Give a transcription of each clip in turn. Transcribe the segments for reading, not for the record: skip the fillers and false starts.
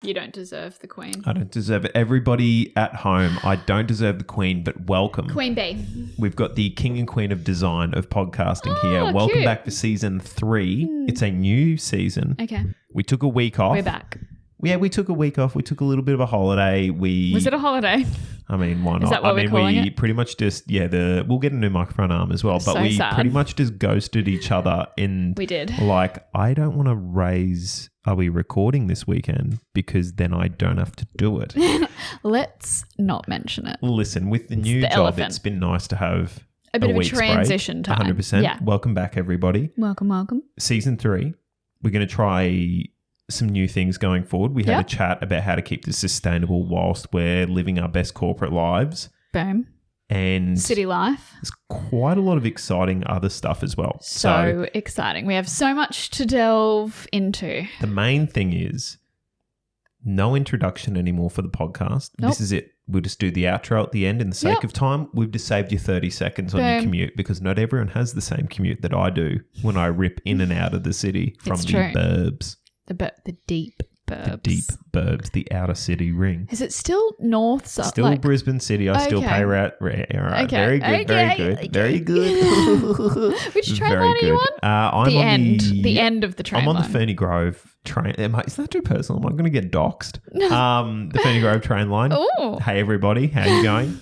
You don't deserve the queen. I don't deserve it. Everybody at home, I don't deserve the queen, but welcome. Queen bee. We've got the king and queen of design of podcasting here. Welcome cute. back for season 3. It's a new season. Okay. We took a week off. We're back. Yeah, we took a week off. We took a little bit of a holiday. Was it a holiday? I mean, why not? Is that what we're calling we it? pretty much just, we'll get a new microphone arm as well, but So we sad. pretty much just ghosted each other in We did. like, I don't want to raise, are we recording this weekend? Because then I don't have to do it. Let's not mention it. Listen, with the new the job, elephant. it's been nice to have A bit of a week's transition break. time. 100%. Yeah. Welcome back, everybody. Welcome. Season 3, we're going to try some new things going forward. We had a Yep. chat about how to keep this sustainable whilst we're living our best corporate lives. Boom. And City life. there's quite a lot of exciting other stuff as well. So exciting. We have so much to delve into. The main thing is no introduction anymore for the podcast. Nope. This is it. We'll just do the outro at the end. In the sake Yep. of time, we've just saved you 30 seconds on your Boom. commute because not everyone has the same commute that I do when I rip in and out of the city from It's the true. burbs. The deep burbs. The deep burbs, the outer city ring. Is it still north? Still Brisbane City. I still Okay. pay right. Okay. Very good. Very good. Okay. Very good. Which train Very line are you good. on? I'm The on end. The end of the train I'm on line. the Ferny Grove train. Is that too personal? Am I going to get doxxed? The Ferny Grove train line. Ooh. Hey, everybody. How you going?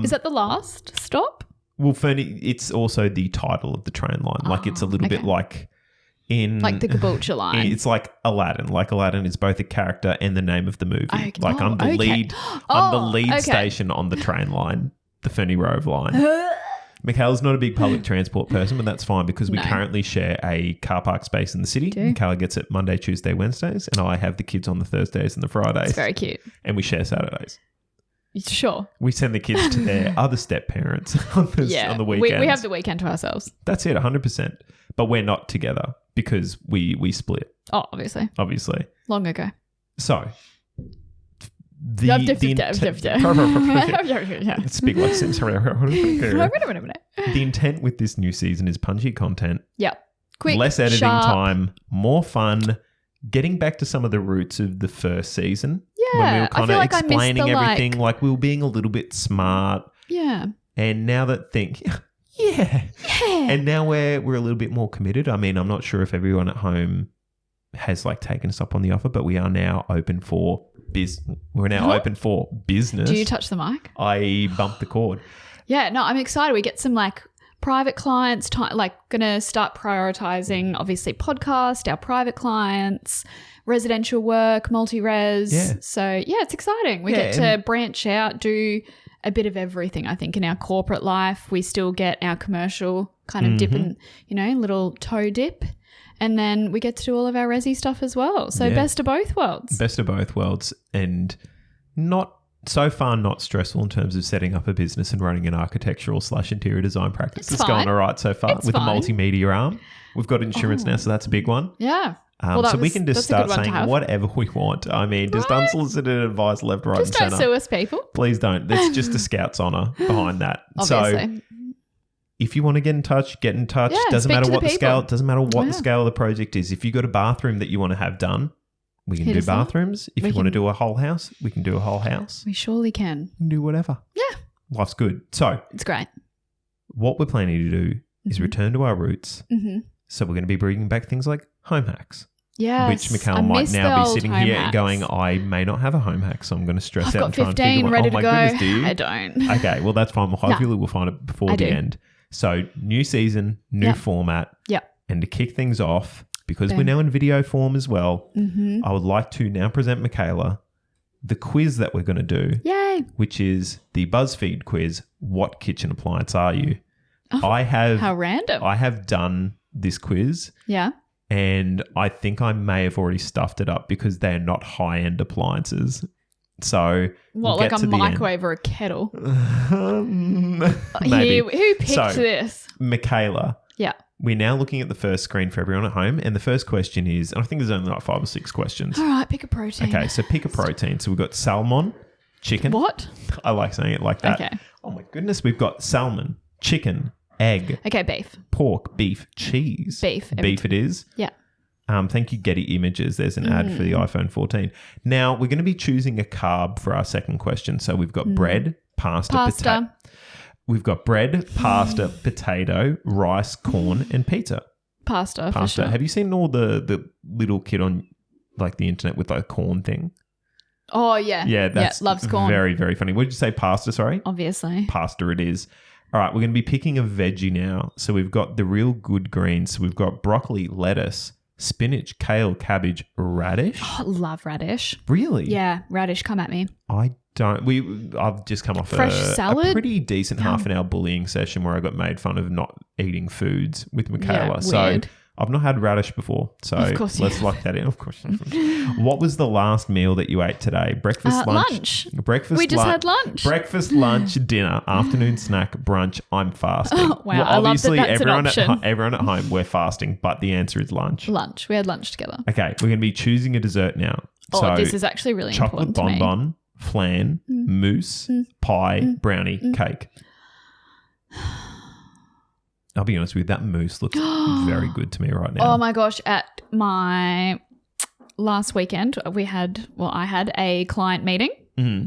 Is that the last stop? Well, Ferny, it's also the title of the train line. Like it's a little bit okay. like in... Like the Caboolture line. It's like Aladdin. Like Aladdin is both a character and the name of the movie. Okay. Like I'm the okay. lead. I'm the lead okay. station on the train line, the Ferny Grove line. Michaela's not a big public transport person, but that's fine because we No. currently share a car park space in the city. Do. Michaela gets it Monday, Tuesday, Wednesdays, and I have the kids on the Thursdays and the Fridays. It's very cute. And we share Saturdays. Sure. We send the kids to their other step parents on the weekends. We have the weekend to ourselves. That's it, 100%. But we're not together because we split, Oh, obviously. Long ago. So the speak like Sims. The intent with this new season is punchy content, Yep. Quick, less editing sharp. time, more fun, getting back to some of the roots of the first season. Yeah. When we were I kind feel of like I missed explaining the, everything, like we were being a little bit smart. Yeah. And now that Yeah. And now we're a little bit more committed. I mean, I'm not sure if everyone at home has like taken us up on the offer, but we are now open for We're now open for business. Do you touch the mic? I bumped the cord. Yeah, no, I'm excited. We get some like private clients, going to start prioritizing obviously podcast, our private clients, residential work, multi-res. Yeah. So yeah, it's exciting. We get to branch out, do a bit of everything. I think in our corporate life, we still get our commercial kind of dip and, little toe dip. And then we get to do all of our resi stuff as well. So best of both worlds. Best of both worlds, and not stressful in terms of setting up a business and running an architectural/interior design practice. It's going all right so far with a multimedia arm. We've got insurance now, so that's a big one. Yeah. So we can just start saying whatever we want. I mean, just unsolicited advice left, right, just and don't centre. sue us, people. Please don't. There's just a Scout's honour behind that. Obviously. So if you want to get in touch, get in touch. Yeah, doesn't speak matter to what the the scale. people. Doesn't matter what Yeah. the scale of the project is. If you got a bathroom that you want to have done, we can Hit do us up. bathrooms. If We you want to can- do a whole house, we can do a whole house. We surely can. We can do whatever. Yeah. Life's good. So It's great. what we're planning to do is return to our roots. Mm-hmm. So we're going to be bringing back things like home hacks. Yes. Which Michaela I might miss the now be old sitting home here hacks. going, I may not have a home hack, so I'm going to stress I've out got and try and 15 figure ready out. Oh to my go. goodness, do you? I don't. Okay, well that's fine. Well, hopefully we'll find it before I the do. end. So new season, new format. Yep. And to kick things off, because Boom. we're now in video form as well, Mm-hmm. I would like to now present Michaela the quiz that we're going to do, Yay. which is the BuzzFeed quiz, What Kitchen Appliance Are You? Oh, how random. I have done this quiz. Yeah. And I think I may have already stuffed it up because they're not high-end appliances. So What, we'll like get a to the end. microwave or a kettle? Maybe. Who picked So- this? Michaela, Yeah. we're now looking at the first screen for everyone at home. And the first question is, and I think there's only like 5 or 6 questions. All right, pick a protein. Okay, so pick a protein. So we've got salmon, chicken. What? I like saying it like that. Okay. Oh my goodness, we've got salmon, chicken, egg, Okay, beef. pork, beef, cheese. Beef. Beef it is. Yeah. Thank you, Getty Images. There's an ad for the iPhone 14. Now, we're going to be choosing a carb for our second question. So we've got bread, pasta. Potato. We've got bread, pasta, potato, rice, corn, and pizza. Pasta. For sure. Have you seen all the little kid on like the internet with the corn thing? Oh, yeah. Yeah, that's loves corn. Very, very funny. What did you say? Pasta, sorry? Obviously. Pasta it is. All right, we're going to be picking a veggie now. So we've got the real good greens. So we've got broccoli, lettuce, spinach, kale, cabbage, radish. Oh, love radish. Really? Yeah, radish, come at me. I don't. I've just come off fresh salad. A pretty decent half an hour bullying session where I got made fun of not eating foods with Mikaela. Yeah, weird. So I've not had radish before. So let's lock that in. Of course. What was the last meal that you ate today? Breakfast, lunch? Breakfast. We just had lunch. Breakfast, lunch, dinner, afternoon snack, brunch. I'm fasting. Oh, wow. Well, obviously, I love that that's an option. Everyone at home, we're fasting, but the answer is lunch. Lunch. We had lunch together. Okay, we're going to be choosing a dessert now. Oh, this is actually really important to me. Chocolate bonbon, flan, mousse, pie, brownie, cake. I'll be honest with you, that mousse looks very good to me right now. Oh my gosh, at my last weekend, I had a client meeting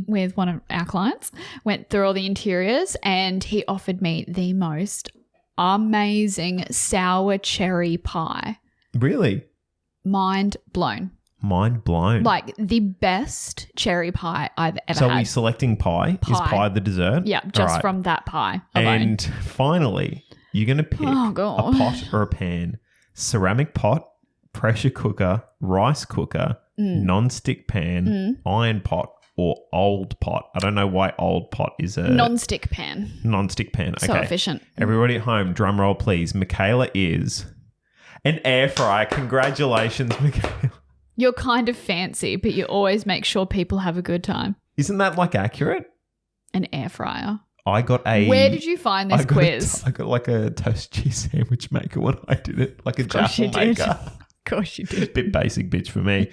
with one of our clients, went through all the interiors, and he offered me the most amazing sour cherry pie. Really? Mind blown. Mind blown. Like the best cherry pie I've ever had. So are we selecting pie? Is pie the dessert? Yeah, just from that pie alone. And finally, you're going to pick a pot or a pan, ceramic pot, pressure cooker, rice cooker, non-stick pan, iron pot, or old pot. I don't know why old pot is a... Non-stick pan. Non-stick pan. Okay. So efficient. Everybody at home, drum roll please. Mikaela is an air fryer. Congratulations, Mikaela. You're kind of fancy, but you always make sure people have a good time. Isn't that like accurate? An air fryer. I got a... Where did you find this quiz? I got like a toast cheese sandwich maker when I did it. Like a jaffle maker. Of course you did. Bit basic bitch for me.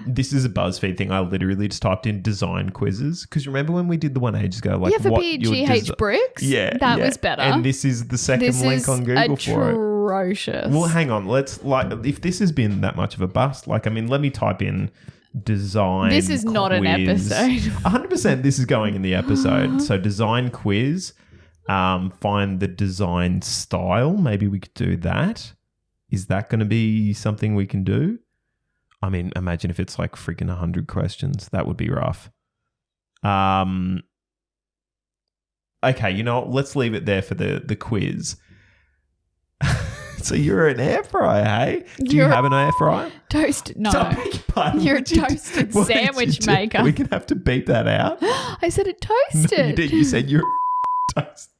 This is a BuzzFeed thing. I literally just typed in design quizzes. Because remember when we did the one ages ago? Like for BGH Bricks? Yeah. That was better. And this is the second link on Google for it. Atrocious. Well, hang on. Let's if this has been that much of a bust, let me type in design This is not an episode. 100% this is going in the episode. So design quiz, find the design style. Maybe we could do that. Is that going to be something we can do? I mean, imagine if it's like freaking 100 questions. That would be rough. Okay, you know what? Let's leave it there for the quiz. So you're an air fryer, hey? Do you have an air fryer? Toast? No. You're a toasted what sandwich maker. We're going to have to beep that out. I said it toasted. No, you did. You said you're a toast.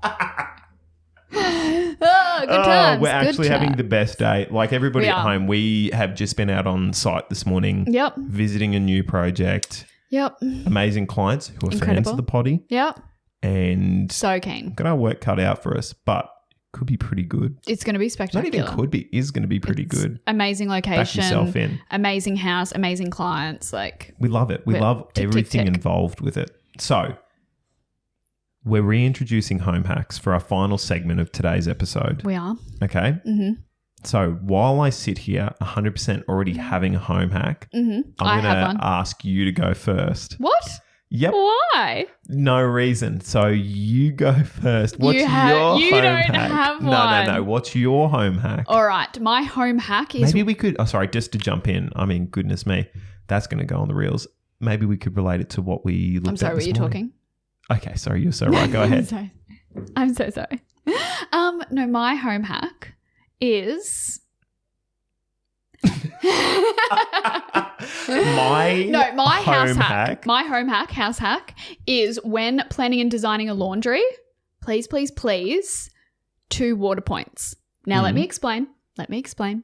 Oh, good times. We're actually having the best day. Like everybody at home, we have just been out on site this morning. Yep. Visiting a new project. Yep. Amazing clients who are fans of the potty. Yep. And so keen. Got our work cut out for us, but could be pretty good. It's going to be spectacular. Not even could be, is going to be pretty good. Amazing location. Back yourself in. Amazing house, amazing clients. Like we love it. We love everything involved with it. So we're reintroducing home hacks for our final segment of today's episode. We are. Okay. Mm-hmm. So while I sit here 100% already having a home hack, I'm going to ask you to go first. What? Yep. Why? No reason. So you go first. What's your home hack? You don't have one. No. What's your home hack? All right. My home hack is... Maybe we could... Oh, sorry. Just to jump in. I mean, goodness me. That's going to go on the reels. Maybe we could relate it to what we looked at this morning. I'm sorry. Were you talking? Okay. Sorry. You're so right. Go ahead. I'm so sorry. No, my home hack is... My home hack is when planning and designing a laundry, please 2 water points. Now let me explain.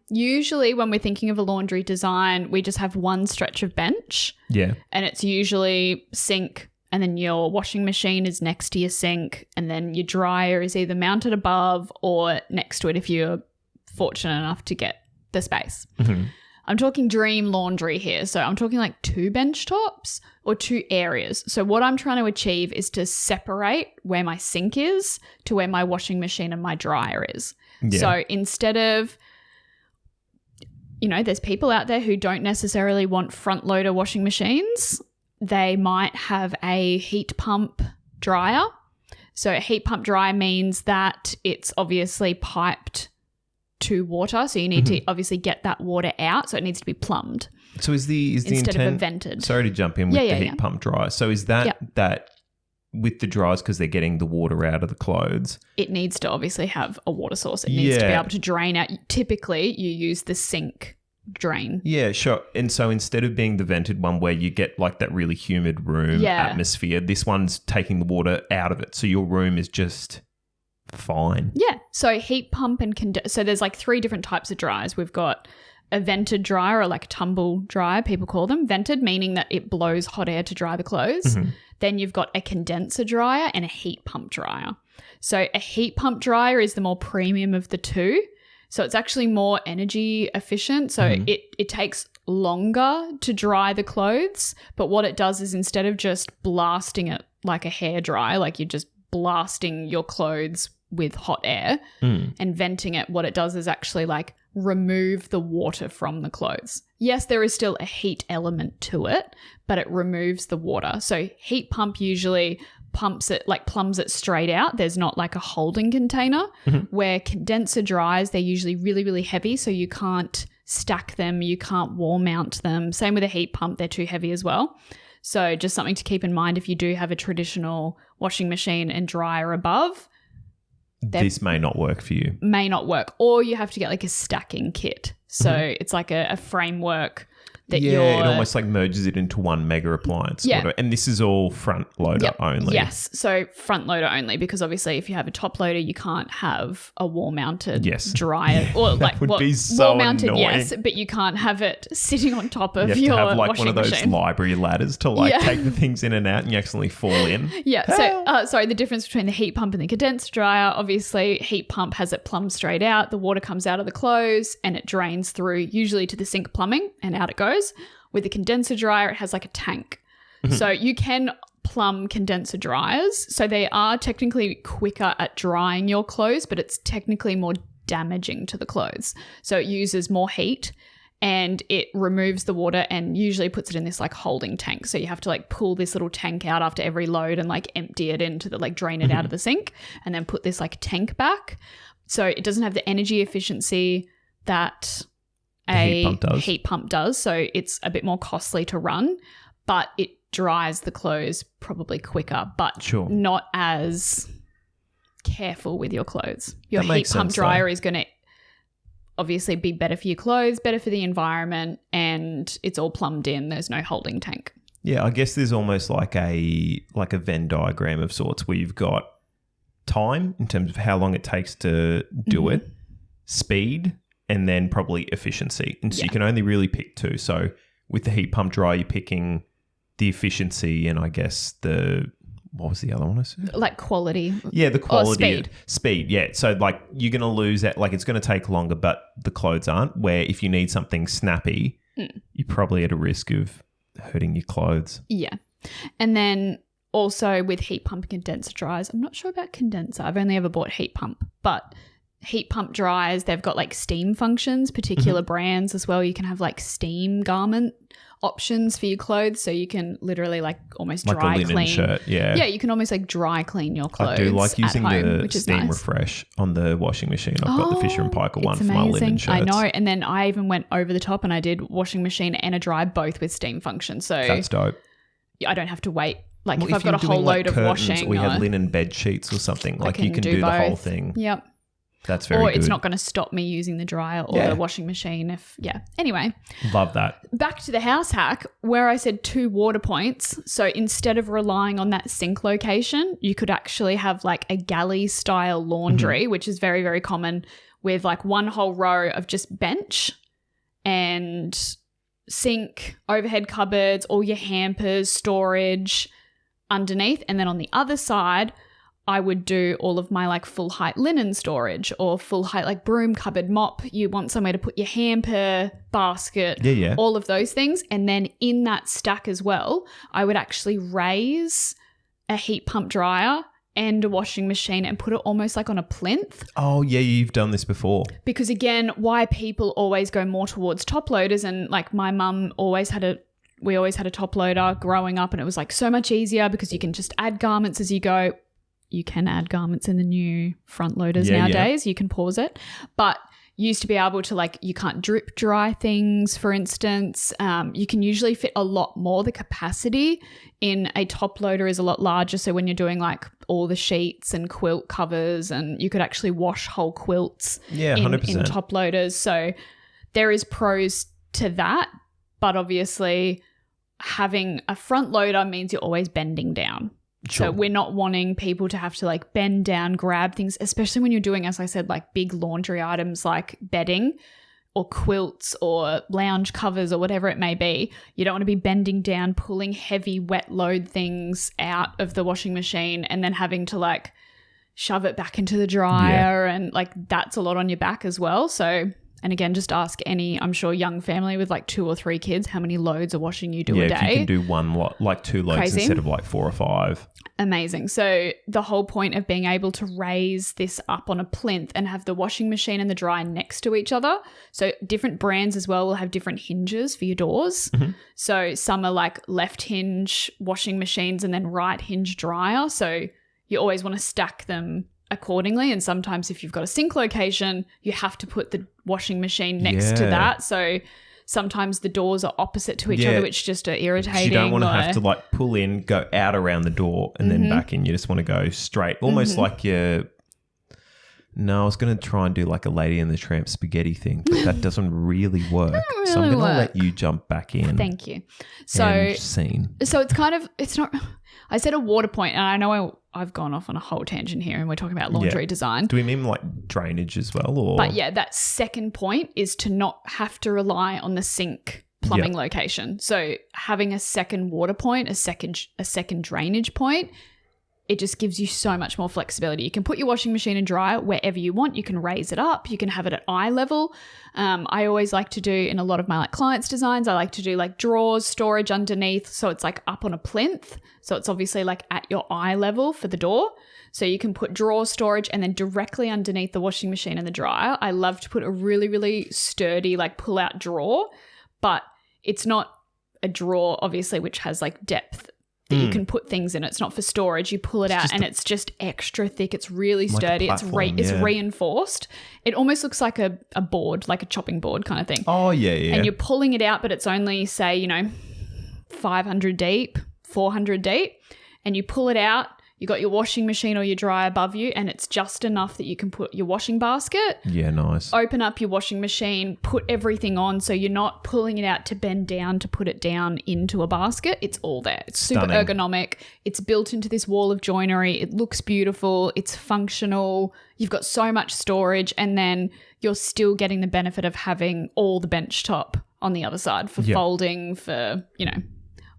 Usually when we're thinking of a laundry design, we just have one stretch of bench. Yeah. And it's usually sink, and then your washing machine is next to your sink, and then your dryer is either mounted above or next to it if you're fortunate enough to get the space. I'm talking dream laundry here. So I'm talking like 2 bench tops or 2 areas. So what I'm trying to achieve is to separate where my sink is to where my washing machine and my dryer is. Yeah. So instead of, there's people out there who don't necessarily want front loader washing machines. They might have a heat pump dryer. So a heat pump dryer means that it's obviously piped to water. So you need to obviously get that water out. So it needs to be plumbed. So is the instead intent, of vented. Sorry to jump in with the heat pump dryer. So is that with the dryers because they're getting the water out of the clothes? It needs to obviously have a water source. It needs to be able to drain out. Typically you use the sink drain. Yeah, sure. And so instead of being the vented one where you get like that really humid room atmosphere, this one's taking the water out of it. So your room is just fine. Yeah. So heat pump and so there's like 3 different types of dryers. We've got a vented dryer, or like a tumble dryer, people call them. Vented meaning that it blows hot air to dry the clothes. Then you've got a condenser dryer and a heat pump dryer. So a heat pump dryer is the more premium of the 2. So it's actually more energy efficient. So it takes longer to dry the clothes. But what it does is instead of just blasting it like a hairdryer, like you're just blasting your clothes with hot air and venting it, what it does is actually like remove the water from the clothes. Yes, there is still a heat element to it, but it removes the water. So heat pump usually plums it straight out. There's not like a holding container. Where condenser dryers, they're usually really, really heavy, so you can't stack them, you can't wall mount them. Same with a heat pump, they're too heavy as well. So just something to keep in mind if you do have a traditional washing machine and dryer above. This may not work for you. May not work. Or you have to get like a stacking kit. So it's like a framework that it almost like merges it into one mega appliance. Yeah. And this is all front loader only. Yes. So front loader only, because obviously if you have a top loader, you can't have a wall mounted dryer. Or like would be so wall mounted, annoying. yes, but you can't have it sitting on top of you your have like washing one of those machine. library ladders to take the things in and out and you accidentally fall in. Yeah. So the difference between the heat pump and the condenser dryer, obviously heat pump has it plumbed straight out. The water comes out of the clothes and it drains through usually to the sink plumbing and out it goes. With the condenser dryer, it has like a tank. So you can plumb condenser dryers. So they are technically quicker at drying your clothes, but it's technically more damaging to the clothes. So it uses more heat and it removes the water and usually puts it in this like holding tank. So you have to like pull this little tank out after every load and like empty it into the like drain it out of the sink and then put this like tank back. So it doesn't have the energy efficiency that a heat pump does, so it's a bit more costly to run, but it dries the clothes probably quicker, but not as careful with your clothes. Your heat pump dryer is going to obviously be better for your clothes, better for the environment, and it's all plumbed in. There's no holding tank. Yeah, I guess there's almost like a Venn diagram of sorts where you've got time in terms of how long it takes to do it, speed, and then probably efficiency. And so you can only really pick 2. So with the heat pump dryer, you're picking the efficiency and I guess what was the other one I said? Like quality. Yeah, the quality. Speed. Speed, yeah. So like you're going to lose that. Like it's going to take longer, but the clothes aren't. Where if you need something snappy, you're probably at a risk of hurting your clothes. Yeah. And then also with heat pump and condenser dryers, I'm not sure about condenser. I've only ever bought heat pump, but heat pump dryers, they've got like steam functions, particular brands as well. You can have like steam garment options for your clothes, so you can literally like almost like dry a linen clean. Shirt, yeah, you can almost like dry clean your clothes. I do like using at home, the steam refresh on the washing machine. I've got the Fisher and Paykel one for my linen shirts. I know, and then I even went over the top and I did washing machine and a dry both with steam function. So that's dope. I don't have to wait. Like if I've got a whole load of washing, or you have linen bed sheets or something, like you can do the whole thing. Yep. That's very good. Or it's not going to stop me using the dryer or the washing machine Anyway. Love that. Back to the house hack where I said 2 water points. So instead of relying on that sink location, you could actually have like a galley style laundry, which is very, very common, with like one whole row of just bench and sink, overhead cupboards, all your hampers, storage underneath. And then on the other side, I would do all of my like full height linen storage or full height like broom cupboard, mop. You want somewhere to put your hamper, basket, all of those things. And then in that stack as well, I would actually raise a heat pump dryer and a washing machine and put it almost like on a plinth. Oh, yeah, you've done this before. Because again, why people always go more towards top loaders, and like my mum we always had a top loader growing up, and it was like so much easier because you can just add garments as you go. You can add garments in the new front loaders nowadays. You can pause it. But you used to be able to like, you can't drip dry things, for instance. You can usually fit a lot more. The capacity in a top loader is a lot larger. So when you're doing like all the sheets and quilt covers, and you could actually wash whole quilts in top loaders. So there is pros to that. But obviously having a front loader means you're always bending down. Sure. So we're not wanting people to have to like bend down, grab things, especially when you're doing, as I said, like big laundry items like bedding or quilts or lounge covers or whatever it may be. You don't want to be bending down, pulling heavy wet load things out of the washing machine and then having to like shove it back into the dryer and like that's a lot on your back as well. So, and again, just ask any, I'm sure, young family with like 2 or 3 kids, how many loads of washing you do a day. Yeah, if you can do one lot, like 2 loads Crazy. Instead of like 4 or 5. Amazing. So the whole point of being able to raise this up on a plinth and have the washing machine and the dryer next to each other. So different brands as well will have different hinges for your doors. Mm-hmm. So some are like left hinge washing machines and then right hinge dryer. So you always want to stack them accordingly, and sometimes if you've got a sink location, you have to put the washing machine next to that. So sometimes the doors are opposite to each other, which just are irritating. You don't want to have to like pull in, go out around the door and then back in. You just want to go straight, almost like I was going to try and do like a Lady and the Tramp spaghetti thing, but that doesn't really work. So I'm going to let you jump back in. Thank you. So it's kind of, it's not, I said a water point, and I know I've gone off on a whole tangent here and we're talking about laundry design. Do we mean like drainage as well? Or? But yeah, that second point is to not have to rely on the sink plumbing location. So having a second water point, a second drainage point, it just gives you so much more flexibility. You can put your washing machine and dryer wherever you want. You can raise it up. You can have it at eye level. I always like to do, in a lot of my like clients' designs, I like to do like drawers, storage underneath. So it's like up on a plinth. So it's obviously like at your eye level for the door. So you can put drawer storage and then directly underneath the washing machine and the dryer. I love to put a really, really sturdy like pull-out drawer, but it's not a drawer obviously which has like depth that you can put things in. It's not for storage. You pull it out and it's just extra thick. It's really sturdy. Like it's reinforced. It almost looks like a board, like a chopping board kind of thing. Oh, yeah. And you're pulling it out, but it's only, say, 500 deep, 400 deep, and you pull it out. You got your washing machine or your dryer above you, and it's just enough that you can put your washing basket. Yeah, nice. Open up your washing machine, put everything on, so you're not pulling it out to bend down to put it down into a basket. It's all there. It's super ergonomic. It's built into this wall of joinery. It looks beautiful. It's functional. You've got so much storage, and then you're still getting the benefit of having all the bench top on the other side for folding, for,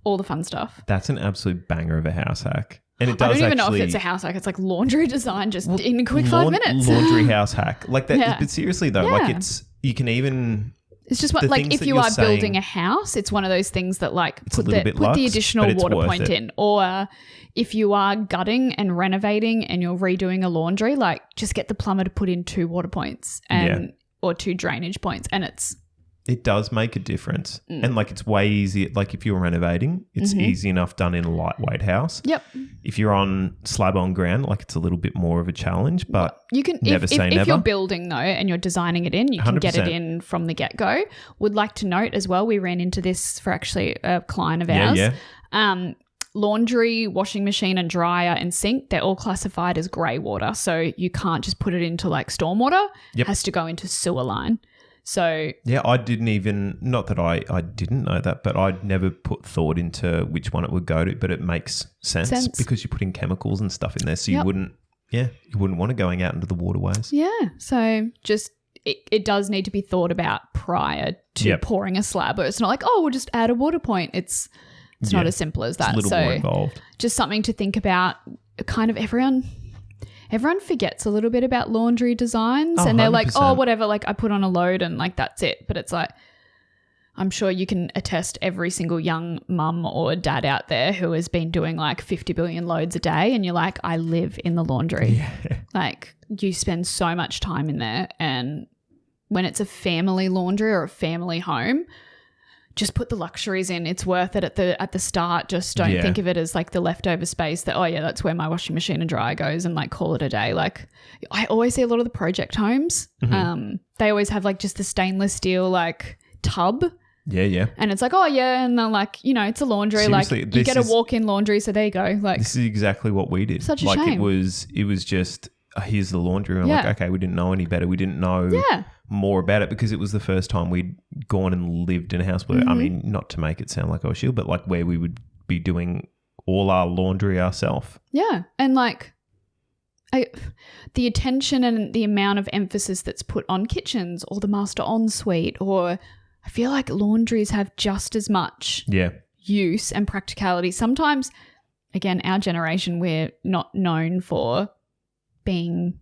all the fun stuff. That's an absolute banger of a house hack. And it does I don't even know if it's a house hack. It's like laundry design just in a quick 5 minutes. Laundry house hack. Like that. Yeah. But seriously though, like you can even... It's just what, like if you are building a house, it's one of those things that like put the additional water point in. Or if you are gutting and renovating and you're redoing a laundry, like just get the plumber to put in 2 water points or 2 drainage points, and it does make a difference. And like it's way easier. Like if you're renovating, it's easy enough done in a lightweight house. Yep. If you're on slab on ground, like it's a little bit more of a challenge, but you can never say never. If you're building though and you're designing it in, you can 100%. Get it in from the get-go. Would like to note as well, we ran into this for actually a client of ours. Yeah. Laundry, washing machine and dryer and sink, they're all classified as grey water. So you can't just put it into like stormwater. It has to go into sewer line. So yeah, I didn't even, not that I didn't know that, but I'd never put thought into which one it would go to, but it makes sense. Because you're putting chemicals and stuff in there, so you wouldn't want it going out into the waterways. Yeah, so just it does need to be thought about prior to pouring a slab. Or it's not like, we'll just add a water point. It's not as simple as that. It's a little more involved. Just something to think about. Kind of everyone everyone forgets a little bit about laundry designs and they're 100%. like, oh, whatever, like I put on a load and like that's it. But it's like, I'm sure you can attest every single young mum or dad out there who has been doing like 50 billion loads a day and you're like, I live in the laundry. Yeah. Like you spend so much time in there, and when it's a family laundry or a family home, just put the luxuries in. It's worth it at the start. Just don't think of it as like the leftover space that, oh yeah, that's where my washing machine and dryer goes, and like call it a day. Like I always see a lot of the project homes. They always have like just the stainless steel like tub. Yeah. And it's like, oh yeah, and they're like, you know, it's a laundry. Seriously, like you get a walk-in laundry, so there you go. Like this is exactly what we did. Such a like shame. It was just here's the laundry. And I'm like, okay, we didn't know any better. We didn't know more about it because it was the first time we'd gone and lived in a house where, I mean, not to make it sound like I was shield, but like where we would be doing all our laundry ourselves. Yeah. And like the attention and the amount of emphasis that's put on kitchens or the master ensuite, or I feel like laundries have just as much use and practicality. Sometimes, again, our generation, we're not known for being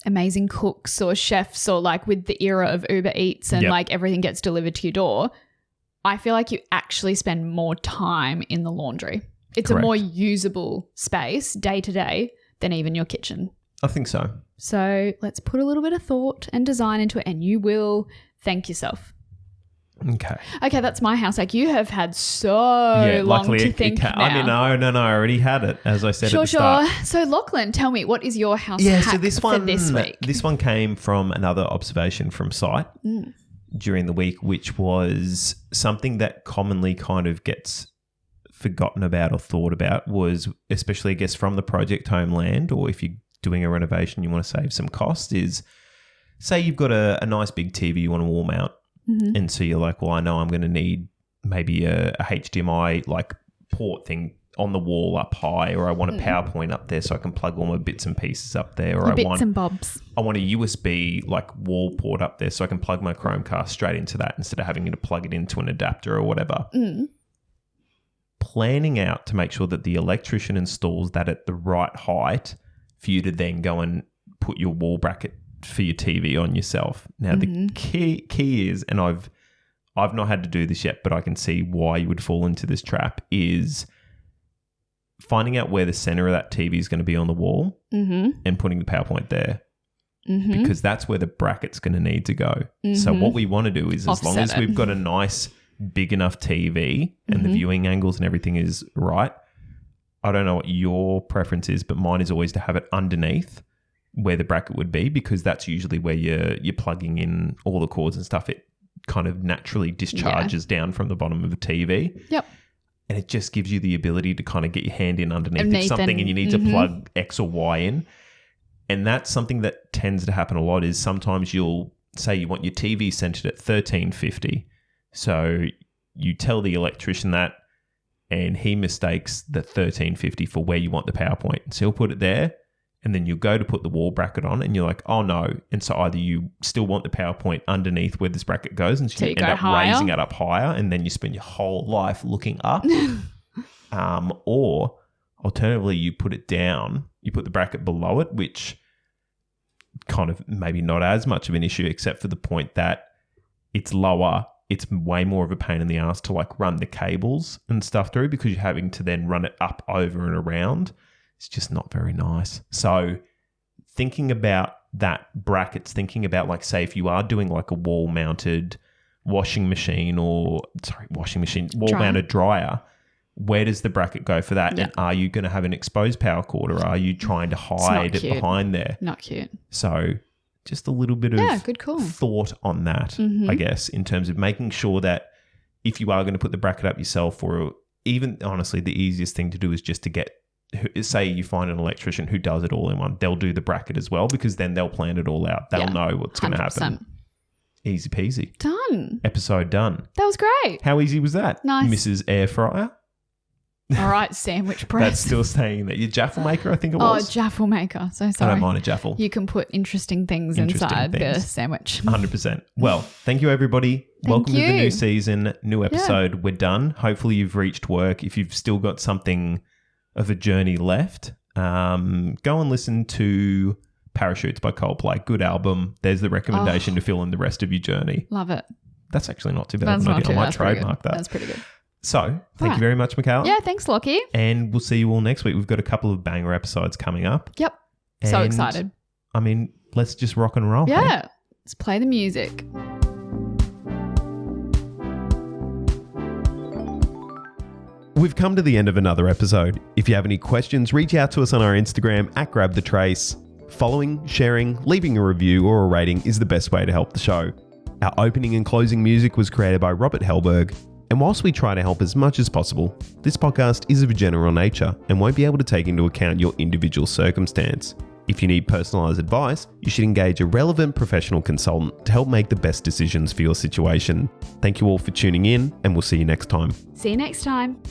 amazing cooks or chefs, or like with the era of Uber Eats and like everything gets delivered to your door. I feel like you actually spend more time in the laundry. It's a more usable space day to day than even your kitchen. I think so. So let's put a little bit of thought and design into it, and you will thank yourself. Okay, that's my house hack. You have had so long to think now. I mean, no, I already had it, as I said at the start. Sure. So, Lachlan, tell me, what is your house hack for this week? This one came from another observation from site during the week, which was something that commonly kind of gets forgotten about or thought about, was especially, I guess, from the project homeland, or if you're doing a renovation, you want to save some cost, is say you've got a nice big TV you want to wall mount. And so you're like, well, I know I'm going to need maybe a HDMI like port thing on the wall up high, or I want a PowerPoint up there so I can plug all my bits and pieces up there, or bits and bobs. I want a USB like wall port up there so I can plug my Chromecast straight into that instead of having to plug it into an adapter or whatever. Planning out to make sure that the electrician installs that at the right height for you to then go and put your wall bracket for your TV on yourself. Now the key is, and I've not had to do this yet, but I can see why you would fall into this trap, is finding out where the center of that TV is going to be on the wall and putting the PowerPoint there, because that's where the bracket's going to need to go. So what we want to do is, as long as we've got a nice big enough TV and the viewing angles and everything is right, I don't know what your preference is, but mine is always to have it underneath where the bracket would be, because that's usually where you're plugging in all the cords and stuff. It kind of naturally discharges down from the bottom of a TV. Yep. And it just gives you the ability to kind of get your hand in underneath something and you need to plug X or Y in. And that's something that tends to happen a lot, is sometimes you'll say you want your TV centered at 1350. So you tell the electrician that, and he mistakes the 1350 for where you want the PowerPoint. So he'll put it there, and then you'll go to put the wall bracket on and you're like, oh no. And so either you still want the PowerPoint underneath where this bracket goes, and so you end up raising it up higher, and then you spend your whole life looking up. Or alternatively, you put it down, you put the bracket below it, which kind of maybe not as much of an issue, except for the point that it's lower. It's way more of a pain in the ass to like run the cables and stuff through, because you're having to then run it up, over and around. It's just not very nice. So thinking about that brackets, thinking about like, say if you are doing like a wall mounted wall mounted dryer, where does the bracket go for that? Yeah. And are you going to have an exposed power cord, or are you trying to hide it behind there? Not cute. So just a little bit of good call. Thought on that, I guess, in terms of making sure that if you are going to put the bracket up yourself, or even honestly, the easiest thing to do is just to get, say you find an electrician who does it all in one, they'll do the bracket as well, because then they'll plan it all out. They'll know what's going to happen. Easy peasy. Done. Episode done. That was great. How easy was that? Nice. Mrs. Air Fryer? All right, sandwich press. That's still staying there. Your jaffle maker, I think it was. Oh, jaffle maker. So sorry. I don't mind a jaffle. You can put interesting things inside the sandwich. 100%. Well, thank you, everybody. Welcome to the new season, new episode. Yeah. We're done. Hopefully you've reached work. If you've still got something of a journey left, Go and listen to Parachutes by Coldplay. Good album. There's the recommendation to fill in the rest of your journey. Love it. That's actually not too bad. I might trademark that. That's pretty good. So, thank you very much, Mikaela. Yeah, thanks, Lockie. And we'll see you all next week. We've got a couple of banger episodes coming up. Yep. So excited. I mean, let's just rock and roll. Yeah. Hey? Let's play the music. We've come to the end of another episode. If you have any questions, reach out to us on our Instagram @GrabTheTrace. Following, sharing, leaving a review or a rating is the best way to help the show. Our opening and closing music was created by Robert Hellberg. And whilst we try to help as much as possible, this podcast is of a general nature and won't be able to take into account your individual circumstance. If you need personalised advice, you should engage a relevant professional consultant to help make the best decisions for your situation. Thank you all for tuning in, and we'll see you next time. See you next time.